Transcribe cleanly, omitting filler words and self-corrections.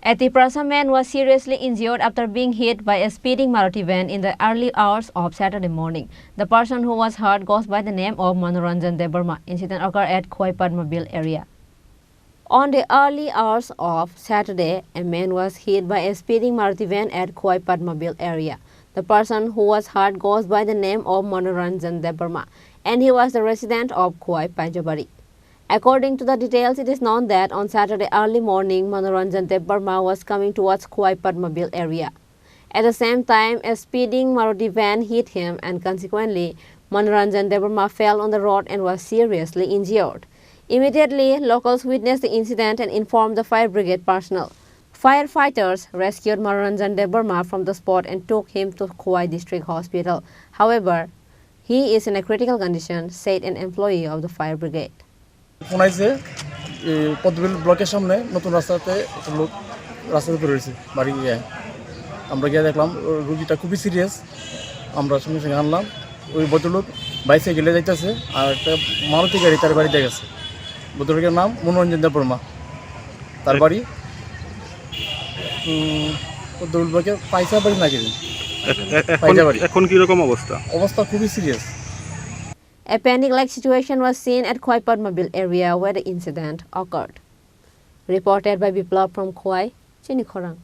A Tiprasa man was seriously injured after being hit by a speeding Maruti van in the early hours of Saturday morning. The person who was hurt goes by the name of Manoranjan Debarma. Incident occurred at Khoi Padmabil area. On the early hours of Saturday, a man was hit by a speeding Maruti van at Khoi Padmabil area. The person who was hurt goes by the name of Manoranjan Debarma, and he was the resident of Khoi Pajabari. According to the details, it is known that on Saturday early morning, Manoranjan Debarma was coming towards Khoi Padmabil area. At the same time, a speeding Maruti van hit him, and consequently, Manoranjan Debarma fell on the road and was seriously injured. Immediately, locals witnessed the incident and informed the fire brigade personnel. Firefighters rescued Manoranjan Debarma from the spot and took him to Khoi District Hospital. However, he is in a critical condition, said an employee of the fire brigade. শোনাইছে Padmabil ব্লকের সামনে নতুন রাস্তাতে একটা লোক রাস্তাতে পড়ে রয়েছে বাড়ি গিয়ে আমরা গিয়ে দেখলাম রোগীটা খুবই সিরিয়াস। আমরা সঙ্গে সঙ্গে আনলাম। ওই ভদ্রলোক বাইসাইকেলে যাইতেছে আর একটা মারুতি গাড়ি তার বাড়িতে গেছে। ভদ্রলোকের নাম মনোরঞ্জন দেববর্মা, তার বাড়ি পদ্মবিল ব্লকের পাইসা বাড়ি না গেলে এখন কীরকম অবস্থা? অবস্থা খুবই serious. A panic-like situation was seen at Khoi Padmabil area where the incident occurred. Reported by Biplab from Khoi, Chini Khorang.